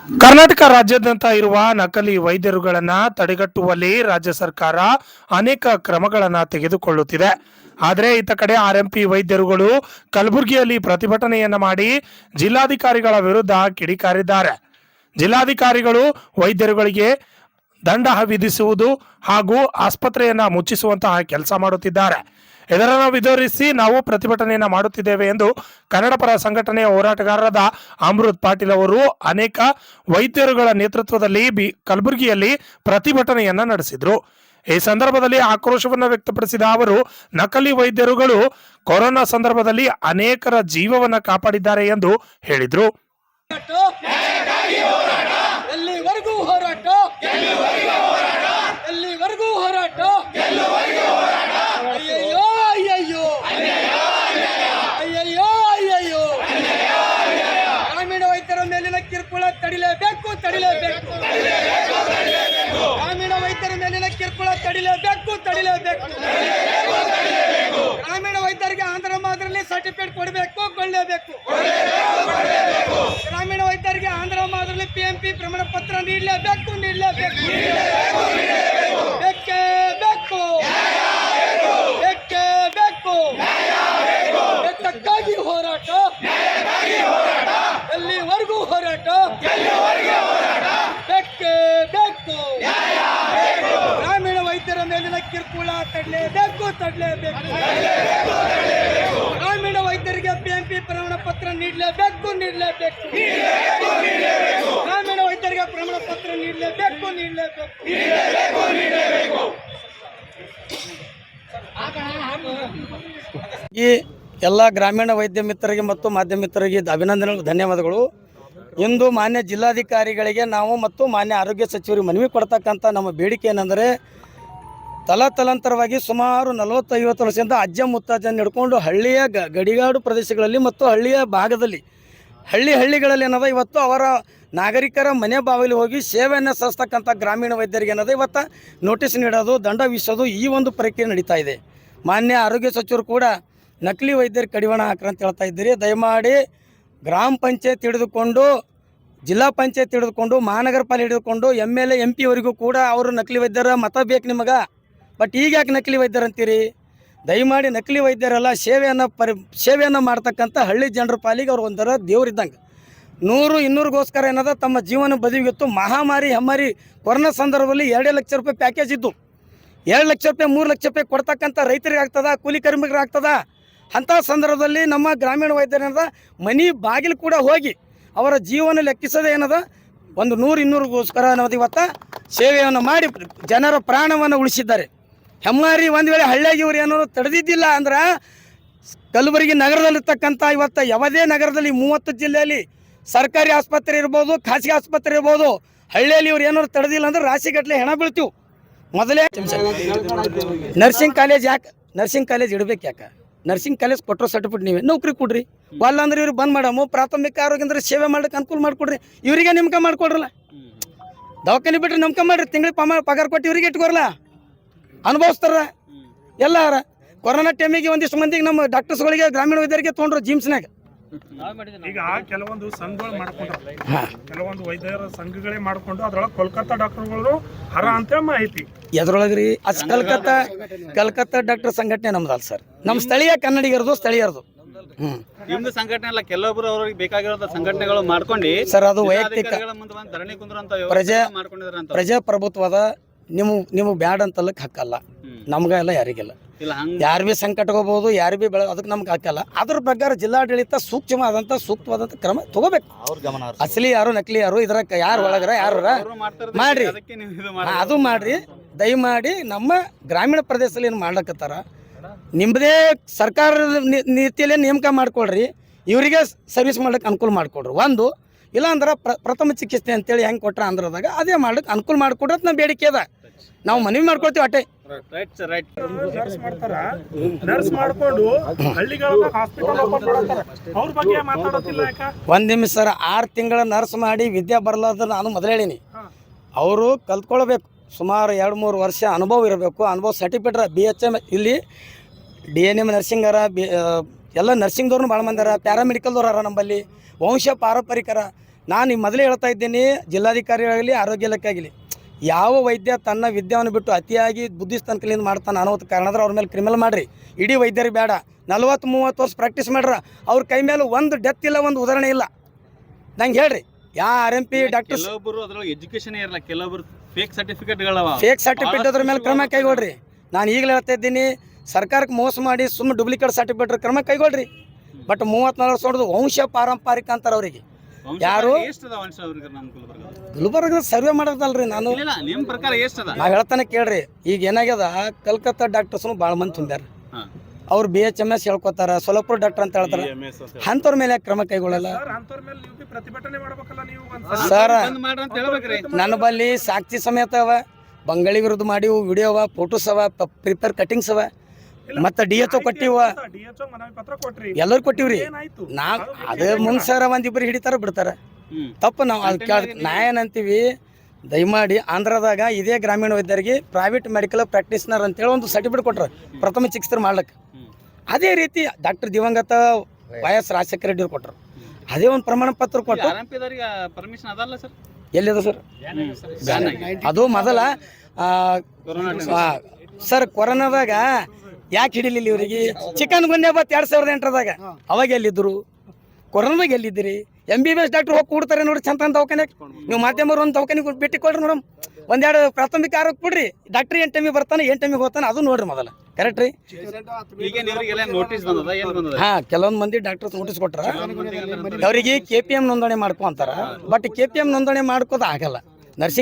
ಕರ್ನಾಟಕ ರಾಜ್ಯಾದ್ಯಂತ ಇರುವ ನಕಲಿ ವೈದ್ಯರುಗಳನ್ನ ತಡೆಗಟ್ಟುವಲ್ಲಿ ರಾಜ್ಯ ಸರ್ಕಾರ ಅನೇಕ ಕ್ರಮಗಳನ್ನು ತೆಗೆದುಕೊಳ್ಳುತ್ತಿದೆ. ಆದರೆ ಇತ್ತ ಕಡೆ ಆರ್ಎಂಪಿ ವೈದ್ಯರುಗಳು ಕಲಬುರಗಿಯಲ್ಲಿ ಪ್ರತಿಭಟನೆಯನ್ನ ಮಾಡಿ ಜಿಲ್ಲಾಧಿಕಾರಿಗಳ ವಿರುದ್ಧ ಕಿಡಿಕಾರಿದ್ದಾರೆ. ಜಿಲ್ಲಾಧಿಕಾರಿಗಳು ವೈದ್ಯರುಗಳಿಗೆ ದಂಡ ವಿಧಿಸುವುದು ಹಾಗೂ ಆಸ್ಪತ್ರೆಯನ್ನ ಮುಚ್ಚಿಸುವಂತಹ ಕೆಲಸ ಮಾಡುತ್ತಿದ್ದಾರೆ. ಇದನ್ನು ವಿರೋಧಿಸಿ ನಾವು ಪ್ರತಿಭಟನೆಯನ್ನ ಮಾಡುತ್ತಿದ್ದೇವೆ ಎಂದು ಕನ್ನಡ ಪರ ಸಂಘಟನೆಯ ಹೋರಾಟಗಾರರಾದ ಅಮೃತ್ ಪಾಟೀಲ್ ಅವರು ಅನೇಕ ವೈದ್ಯರುಗಳ ನೇತೃತ್ವದಲ್ಲಿ ಕಲಬುರಗಿಯಲ್ಲಿ ಪ್ರತಿಭಟನೆಯನ್ನ ನಡೆಸಿದ್ರು. ಈ ಸಂದರ್ಭದಲ್ಲಿ ಆಕ್ರೋಶವನ್ನ ವ್ಯಕ್ತಪಡಿಸಿದ ಅವರು ನಕಲಿ ವೈದ್ಯರುಗಳು ಕೊರೋನಾ ಸಂದರ್ಭದಲ್ಲಿ ಅನೇಕರ ಜೀವವನ್ನ ಕಾಪಾಡಿದ್ದಾರೆ ಎಂದು ಹೇಳಿದ್ರು. ಎಲ್ಲಿವರೆಗೂ ಹೋರಾಟ, ಎಲ್ಲಿವರೆಗೂ ಹೋರಾಟ, ಅಯ್ಯಯ್ಯೋ ಅಯ್ಯಯ್ಯೋ ಅಯ್ಯಯ್ಯೋ ಅಯ್ಯಯ್ಯೋ. ಗ್ರಾಮೀಣ ವೈದ್ಯರ ಮೇಲಿನ ಕಿರುಕುಳ ತಡಿಲೇಬೇಕು, ತಡಿಲೇಬೇಕು. ಗ್ರಾಮೀಣ ವೈದ್ಯರ ಮೇಲಿನ ಕಿರುಕುಳ ತಡಿಲೇಬೇಕು, ತಡಿಲೇಬೇಕು. ಗ್ರಾಮೀಣ ವೈದ್ಯರಿಗೆ ಆಂಧ್ರ ಮಾದರಿಯಲ್ಲಿ ಸರ್ಟಿಫಿಕೇಟ್ ಕೊಡಬೇಕು, ಕೊಳ್ಳಲೇಬೇಕು. ಗ್ರಾಮೀಣ ವೈದ್ಯರಿಗೆ ಆಂಧ್ರ ಮಾದರಿಯಲ್ಲಿ PMP ಪ್ರಮಾಣ ಪತ್ರ ನೀಡಲೇಬೇಕು, ನೀಡಲೇಬೇಕು. ಬೇಕೇ ಬೇಕು, ಬೇಕೇ ಬೇಕು. ಬೆಟ್ಟಕ್ಕಾಗಿ ಹೋರಾಟ, ಎಲ್ಲಿವರೆಗೂ ಹೋರಾಟ, ಬೇಕೇ ಬೇಕು. ಗ್ರಾಮೀಣ ವೈದ್ಯರ ಮೇಲಿನ ಕಿರುಕುಳ ತಡಲೇಬೇಕು, ತಡಲೇಬೇಕು. ಗ್ರಾಮೀಣ ವೈದ್ಯರಿಗೆ PMP ಪ್ರಮಾಣ ಪತ್ರ ನೀಡಲೇಬೇಕು, ನೀಡಲೇಬೇಕು. ಗ್ರಾಮೀಣ ವೈದ್ಯರಿಗೆ ಪ್ರಮಾಣ ಪತ್ರ ನೀಡಲೇಬೇಕು, ನೀಡಲೇಬೇಕು. ಈ ಎಲ್ಲ ಗ್ರಾಮೀಣ ವೈದ್ಯ ಮಿತ್ರರಿಗೆ ಮತ್ತು ಮಾಧ್ಯಮ ಮಿತ್ರರಿಗೆ ಅಭಿನಂದನೆಗಳು, ಧನ್ಯವಾದಗಳು. ಇಂದು ಮಾನ್ಯ ಜಿಲ್ಲಾಧಿಕಾರಿಗಳಿಗೆ ನಾವು ಮತ್ತು ಮಾನ್ಯ ಆರೋಗ್ಯ ಸಚಿವರಿಗೆ ಮನವಿ ಕೊಡ್ತಕ್ಕಂಥ ನಮ್ಮ ಬೇಡಿಕೆ ಏನೆಂದರೆ, ತಲಾಂತರವಾಗಿ ಸುಮಾರು 40-50 ವರ್ಷದಿಂದ ಅಜ್ಜ ಮುತ್ತಾಜನ್ನು ಹಿಡ್ಕೊಂಡು ಹಳ್ಳಿಯ ಗಡಿಗಾಡು ಪ್ರದೇಶಗಳಲ್ಲಿ ಮತ್ತು ಹಳ್ಳಿಯ ಭಾಗದಲ್ಲಿ ಹಳ್ಳಿಗಳಲ್ಲಿ ಏನದ ಇವತ್ತು ಅವರ ನಾಗರಿಕರ ಮನೆ ಬಾವಿಲಿ ಹೋಗಿ ಸೇವೆಯನ್ನು ಸಲ್ಲಿಸ್ತಕ್ಕಂಥ ಗ್ರಾಮೀಣ ವೈದ್ಯರಿಗೆ ಏನದ ಇವತ್ತು ನೋಟಿಸ್ ನೀಡೋದು, ದಂಡ ವಿಧಿಸೋದು ಈ ಒಂದು ಪ್ರಕ್ರಿಯೆ ನಡೀತಾ ಇದೆ. ಮಾನ್ಯ ಆರೋಗ್ಯ ಸಚಿವರು ಕೂಡ ನಕಲಿ ವೈದ್ಯರಿಗೆ ಕಡಿವಾಣ ಹಾಕ್ರಿ ಅಂತ ಹೇಳ್ತಾ ಇದ್ದೀರಿ. ದಯಮಾಡಿ ಗ್ರಾಮ ಪಂಚಾಯತ್ ಹಿಡಿದುಕೊಂಡು ಜಿಲ್ಲಾ ಪಂಚಾಯತ್ ಹಿಡಿದುಕೊಂಡು ಮಹಾನಗರ ಪಾಲಿಕೆ ಹಿಡಿದುಕೊಂಡು MLA MP ಅವರಿಗೂ ಕೂಡ ಅವರು ನಕಲಿ ವೈದ್ಯರ ಮತ ಬೇಕು ನಿಮಗೆ. ಬಟ್ ಈಗ ಯಾಕೆ ನಕಲಿ ವೈದ್ಯರು ಅಂತೀರಿ? ದಯಮಾಡಿ ನಕಲಿ ವೈದ್ಯರೆಲ್ಲ ಸೇವೆಯನ್ನು ಮಾಡ್ತಕ್ಕಂಥ ಹಳ್ಳಿ ಜನರ ಪಾಲಿಗೆ ಅವ್ರು ಒಂಥರ ದೇವರಿದ್ದಂಗೆ 100-200ಗೋಸ್ಕರ ಏನದ ತಮ್ಮ ಜೀವನ ಬದಿಗಿತ್ತು. ಮಹಾಮಾರಿ ಹೆಮ್ಮಾರಿ ಕೊರೋನಾ ಸಂದರ್ಭದಲ್ಲಿ 2 ಲಕ್ಷ ರೂಪಾಯಿ ಪ್ಯಾಕೇಜ್ ಇದ್ದು 2 ಲಕ್ಷ ರೂಪಾಯಿ 3 ಲಕ್ಷ ರೂಪಾಯಿ ಕೊಡ್ತಕ್ಕಂಥ ರೈತರಿಗೆ ಆಗ್ತದ, ಕೂಲಿ ಕಾರ್ಮಿಕರಿಗೆ ಆಗ್ತದ. ಅಂಥ ಸಂದರ್ಭದಲ್ಲಿ ನಮ್ಮ ಗ್ರಾಮೀಣ ವೈದ್ಯರೇನದ ಮನೆ ಬಾಗಿಲು ಕೂಡ ಹೋಗಿ ಅವರ ಜೀವನ ಲೆಕ್ಕಿಸದೆ ಏನದ 100-200ಗೋಸ್ಕರ ಅನ್ನೋದು ಇವತ್ತು ಸೇವೆಯನ್ನು ಮಾಡಿ ಜನರ ಪ್ರಾಣವನ್ನು ಉಳಿಸಿದ್ದಾರೆ. ಹೆಮ್ಮಾರಿ ಒಂದು ವೇಳೆ ಹಳ್ಳಿಯಾಗಿ ಇವರು ಏನೋ ತಡೆದಿದ್ದಿಲ್ಲ ಅಂದ್ರೆ ಕಲಬುರಗಿ ನಗರದಲ್ಲಿರ್ತಕ್ಕಂಥ ಇವತ್ತು ಯಾವುದೇ ನಗರದಲ್ಲಿ 30 ಜಿಲ್ಲೆಯಲ್ಲಿ ಸರ್ಕಾರಿ ಆಸ್ಪತ್ರೆ ಇರ್ಬೋದು, ಖಾಸಗಿ ಆಸ್ಪತ್ರೆ ಇರ್ಬೋದು, ಹಳ್ಳಿಯಲ್ಲಿ ಇವ್ರು ಏನಾದ್ರು ತಡೆದಿಲ್ಲ ಅಂದ್ರೆ ರಾಶಿಗಟ್ಟಲೆ ಹೆಣ ಬೀಳ್ತೀವಿ. ಮೊದಲೇ ನರ್ಸಿಂಗ್ ಕಾಲೇಜ್ ಇಡಬೇಕು. ಯಾಕೆ ನರ್ಸಿಂಗ್ ಕಾಲೇಜ್ ಕೊಟ್ಟರು ಸರ್ಟಿಫಿಕೇಟ್ ನೀವೇ ನೌಕರಿ ಕೊಡ್ರಿ. ಅಲ್ಲ ಅಂದ್ರೆ ಇವ್ರು ಬಂದ್ ಮಾಡಮು. ಪ್ರಾಥಮಿಕ ಆರೋಗ್ಯ ಸೇವೆ ಮಾಡ್ಲಿಕ್ಕೆ ಅನುಕೂಲ ಮಾಡಿಕೊಡ್ರಿ. ಇವರಿಗೆ ನೇಮಕ ಮಾಡ್ಕೊಡ್ರಲ್ಲ, ದವಾಖಾನೆ ಬಿಟ್ಟರೆ ನೇಮಕ ಮಾಡ್ರಿ. ತಿಂಗಳಿಗೆ ಪಗಾರ ಕೊಟ್ಟು ಇವ್ರಿಗೆ ಇಟ್ಕೊರಲ್ಲ, ಅನುಭವಿಸ್ತಾರ ಎಲ್ಲಾರ. ಕೊರೋನಾ ಟೈಮಿಗೆ ಒಂದಿಷ್ಟು ಮಂದಿಗೆ ನಮ್ಮ ಡಾಕ್ಟರ್ಸ್ಗಳಿಗೆ ಗ್ರಾಮೀಣ ವೈದ್ಯರಿಗೆ ತೊಗೊಂಡ್ರು ಜಿಮ್ಸ್ನಾಗ. ಈಗ ಕೆಲವೊಂದು ಸಂಘಗಳು ಮಾಡ್ಕೊಂಡ್ರು, ಕೆಲವೊಂದು ವೈದ್ಯರ ಸಂಘಗಳೇ ಮಾಡ್ಕೊಂಡು ಅದ್ರೊಳಗೆ ಕೋಲ್ಕತ್ತಾ ಡಾಕ್ಟರ್ಗಳು ಹರ ಅಂತ ಮಾಹಿತಿ. ಎದ್ರೊಳಗ್ರಿ ಅಸ್ ಕಲ್ಕತ್ತಾ ಡಾಕ್ಟರ್ ಸಂಘಟನೆ ನಮ್ದಲ್ಲ ಸರ್. ನಮ್ಮ ಸ್ಥಳೀಯ ಕನ್ನಡಿಗರದು, ಸ್ಥಳೀಯರದು. ನಿಮ್ದು ಸಂಘಟನೆ ಅಲ್ಲ, ಕೆಲವೊಬ್ರು ಅವ್ರಿಗೆ ಬೇಕಾಗಿರೋ ಸಂಘಟನೆಗಳು ಮಾಡ್ಕೊಂಡು ಸರ್ ಅದು ವೈಯಕ್ತಿಕ ಪ್ರಜಾಪ್ರಭುತ್ವದ ನಿಮಗೆ ಬ್ಯಾಡ್ ಅಂತಲ್ಲಕ್ಕೆ ಹಕ್ಕಲ್ಲ. ನಮ್ಗೆಲ್ಲ ಯಾರಿಗೆಲ್ಲ ಯಾರು ಭೀ ಸಂಕಟಗೋಬಹುದು, ಯಾರು ಭೀ ಅದಕ್ಕೆ ನಮ್ಗೆ ಹಾಕಲ್ಲ. ಅದ್ರ ಪ್ರಕಾರ ಜಿಲ್ಲಾಡಳಿತ ಸೂಕ್ತವಾದಂಥ ಕ್ರಮ ತಗೋಬೇಕು. ಅಸಲಿ ಯಾರು ನಕಲಿ ಯಾರು ಇದ್ರ ಯಾರು ಒಳಗರ ಯಾರು ಮಾಡ್ರಿ, ಅದು ಮಾಡ್ರಿ. ದಯಮಾಡಿ ನಮ್ಮ ಗ್ರಾಮೀಣ ಪ್ರದೇಶದಲ್ಲಿ ಏನು ಮಾಡ್ಲಕತ್ತಾರ ನಿಮ್ಮದೇ ಸರ್ಕಾರದ ನೀತಿಯಲ್ಲೇ ನೇಮಕ ಮಾಡ್ಕೊಳ್ರಿ. ಇವರಿಗೆ ಸರ್ವಿಸ್ ಮಾಡ್ಲಿಕ್ಕೆ ಅನುಕೂಲ ಮಾಡಿಕೊಡ್ರಿ. ಒಂದು ಇಲ್ಲ ಅಂದ್ರೆ ಪ್ರಥಮ ಚಿಕಿತ್ಸೆ ಅಂತೇಳಿ ಹೆಂಗೆ ಕೊಟ್ರ ಆಂಧ್ರದಾಗ ಅದೇ ಮಾಡ್ಲಿಕ್ಕೆ ಅನುಕೂಲ ಮಾಡಿಕೊಡ್ರತ್ ನಮ್ಮ ಬೇಡಿಕೆ ಅದ. ನಾವು ಮನವಿ ಮಾಡ್ಕೊಳ್ತೀವಿ ಅಟ್ಟೆ. ನರ್ಸ್ ಮಾಡ್ಕೊಂಡು ಹಳ್ಳಿಗಳನ್ನ ಹಾಸ್ಪಿಟಲ್ ಓಪನ್ ಮಾಡ್ತಾರೆ, ಅವ್ರ ಬಗ್ಗೆ ಮಾತಾಡೋದಿಲ್ಲ ಯಾಕೆ? 1 ನಿಮಿಷ ಸರ್. 6 ತಿಂಗಳ ನರ್ಸ್ ಮಾಡಿ ವಿದ್ಯಾ ಬರಲಾರ್ದ ನಾನು ಮೊದಲು ಹೇಳೀನಿ. ಅವರು ಕಲ್ತ್ಕೊಳ್ಬೇಕು, ಸುಮಾರು 2-3 ವರ್ಷ ಅನುಭವ ಇರಬೇಕು. ಅನುಭವ ಸರ್ಟಿಫಿಕೇಟ್ BHM ಇಲ್ಲಿ DNM ನರ್ಸಿಂಗ್ ಎಲ್ಲ ನರ್ಸಿಂಗ್ದವ್ರನ್ನ ಭಾಳ ಮಂದಿ ಅರ, ಪ್ಯಾರಾಮೆಡಿಕಲ್ದವ್ರು ಅರ, ನಮ್ಮಲ್ಲಿ ವಂಶ ಪಾರಂಪರಿಕರ ನಾನು ಈ ಮೊದಲೇ ಹೇಳ್ತಾ ಇದ್ದೀನಿ, ಜಿಲ್ಲಾಧಿಕಾರಿ ಆಗಲಿ ಆರೋಗ್ಯ ಇಲಾಖೆ ಆಗಲಿ, ಯಾವ ವೈದ್ಯ ತನ್ನ ವಿದ್ಯಾವನ್ನು ಬಿಟ್ಟು ಅತಿಯಾಗಿ ಬುದ್ಧಿಸ್ತನಕಲಿಂದ ಮಾಡ್ತಾನೆ ಅನ್ನೋ ಕಾರಣದ್ರೆ ಅವ್ರ ಮೇಲೆ ಕ್ರಿಮಿನಲ್ ಮಾಡಿರಿ. ಇಡೀ ವೈದ್ಯರಿಗೆ ಬೇಡ, 40-30 ವರ್ಷ ಪ್ರಾಕ್ಟೀಸ್ ಮಾಡ್ರ ಅವ್ರ ಕೈ ಮೇಲೆ ಒಂದು ಡೆತ್ ಇಲ್ಲ, ಒಂದು ಉದಾಹರಣೆ ಇಲ್ಲ. ನಂಗೆ ಹೇಳ್ರಿ, ಯಾ RMP ಡಾಕ್ಟರ್ ಕೆಲವೊಬ್ಬರು ಅದ್ರೊಳಗೆ ಎಜುಕೇಶನ್ ಇರಲ್ಲ, ಕೆಲವೊಬ್ರು ಫೇಕ್ ಸರ್ಟಿಫಿಕೇಟ್ಗಳವ, ಫೇಕ್ ಸರ್ಟಿಫಿಕೇಟ್ ಅದ್ರ ಮೇಲೆ ಕ್ರಮ ಕೈಗೊಳ್ರಿ. ನಾನು ಈಗಲೇ ಹೇಳ್ತಾ ಇದ್ದೀನಿ, ಸರ್ಕಾರಕ್ಕೆ ಮೋಸ ಮಾಡಿ ಸುಮ್ಮನೆ ಡೂಪ್ಲಿಕೇಟ್ ಸರ್ಟಿಫಿಕೇಟ್ ಕ್ರಮ ಕೈಗೊಳ್ರಿ. ಬಟ್ 34 ವರ್ಷ ಹೊಡೆದು ವಂಶ ಪಾರಂಪರಿಕ ಅಂತಾರೆ ಅವರಿಗೆ. ಯಾರು ಗುಲ್ಬರ್ಗ ಸರ್ವೆ ಮಾಡೋದಲ್ರಿ. ನಾನು ನಿಮ್ ಪ್ರಕಾರ ಎಷ್ಟದ ನಾವು ಹೇಳ್ತಾನೆ ಕೇಳ್ರಿ. ಈಗ ಏನಾಗ್ಯದ, ಕಲ್ಕತ್ತಾ ಡಾಕ್ಟರ್ಸ್ನು ಭಾಳ ಮಂದಿ ತುಂಬ್ಯಾರ. ಅವ್ರು BHMS ಹೇಳ್ಕೊತಾರ, ಸೊಲಪುರ ಡಾಕ್ಟರ್ ಅಂತ ಹೇಳ್ತಾರ. ಅಂಥವ್ರ ಮೇಲೆ ಕ್ರಮ ಕೈಗೊಳ್ಳಲ್ಲ ಅಂತವ್ರ ಮೇಲೆ ನೀವು ಪ್ರತಿಭಟನೆ ಮಾಡ್ಬೇಕಲ್ಲ ನೀವು. ಸರ್, ಅಂತ ಹೇಳ್ಬೇಕ್ರಿ. ನನ್ನ ಬಲ್ಲಿ ಸಾಕ್ಷಿ ಸಮೇತ ಅವ, ಬಂಗಾಳಿ ವಿರುದ್ಧ ಮಾಡಿ ವಿಡಿಯೋ ಅವ, ಫೋಟೋಸ್ ಅವ, ಪ್ರಿಪೇರ್ ಕಟಿಂಗ್ಸ್ ಅವ, ಮತ್ತೆ DHO ಕೊಟ್ಟಿವ, DHO ಮನವಿ ಪತ್ರ ಕೊಟ್ರಿ, ಎಲ್ಲರೂ ಕೊಟ್ಟಿವ್ರಿ. ಏನಾಯ್ತು? ನಾವ್ ಅದೇ ಮುನ್ಸರ ಒಂದಿಬ್ಬರು ಹಿಡಿತಾರ ಬಿಡ್ತಾರ. ತಪ್ಪು ನಾವು ಅದು ನಾ ಏನಂತೀವಿ, ದಯಮಾಡಿ ಆಂಧ್ರದಾಗ ಇದೇ ಗ್ರಾಮೀಣ ವೈದ್ಯರಿಗೆ ಪ್ರೈವೇಟ್ ಮೆಡಿಕಲ್ ಪ್ರಾಕ್ಟೀಸ್ನರ್ ಅಂತೇಳಿ ಒಂದು ಸರ್ಟಿಫಿಕೇಟ್ ಕೊಟ್ರ ಪ್ರಥಮ ಚಿಕಿತ್ಸೆ ಮಾಡ್ಲಿಕ್ಕೆ. ಅದೇ ರೀತಿ ಡಾಕ್ಟರ್ ದಿವಂಗತ YS ರಾಜಶೇಖರ ರೆಡ್ಡಿ ಕೊಟ್ಟರು, ಅದೇ ಒಂದು ಪ್ರಮಾಣ ಪತ್ರ ಕೊಟ್ಟು. ಪರ್ಮಿಷನ್ ಅದಲ್ಲ ಸರ್, ಎಲ್ಲಿದೆ ಸರ್? ಅದು ಮೊದಲ ಸರ್ ಕೊರೋನಾದಾಗ ಯಾಕೆ ಹಿಡಿಲಿಲ್ಲ ಇವರಿಗೆ? ಚಿಕನ್ ಗುನ್ಯಾ ಬತ್ 2008ದಾಗ ಅವಾಗ ಎಲ್ಲಿದ್ರು? ಕೊರೋನಾದಾಗ ಎಲ್ಲಿದ್ದೀರಿ? MBBS ಡಾಕ್ಟರ್ ಹೋಗಿ ಕೂಡ್ತಾರೆ ನೋಡಿ, ಚಂದ ದವಾಖಾನೆ. ನೀವು ಮಾಧ್ಯಮರು ಒಂದು ದವಾಖಾನೆ ಭೇಟಿ ಕೊಡ್ರಿ ನೋಡಮ್, ಒಂದೆರಡು ಪ್ರಾಥಮಿಕ ಆರೋಗ್ಯ ಕೊಡ್ರಿ. ಡಾಕ್ಟ್ರ್ 8 ಟೈಮಿಗೆ ಬರ್ತಾನೆ, 8 ಟೈಮಿಗೆ ಹೋಗ್ತಾನೆ, ಅದು ನೋಡ್ರಿ ಮೊದಲ. ಕರೆಕ್ಟ್ ರೀ? ಕೆಲವೊಂದು ಮಂದಿ ಡಾಕ್ಟರ್ಸ್ ನೋಟಿಸ್ ಕೊಟ್ರ, ಅವರಿಗೆ KPM ನೋಂದಣಿ ಮಾಡ್ಕೊ ಅಂತಾರ. ಬಟ್ KPM ನೋಂದಣಿ ಮಾಡ್ಕೋದು ಆಗಲ್ಲ. ನರ್ಸಿಂಗ್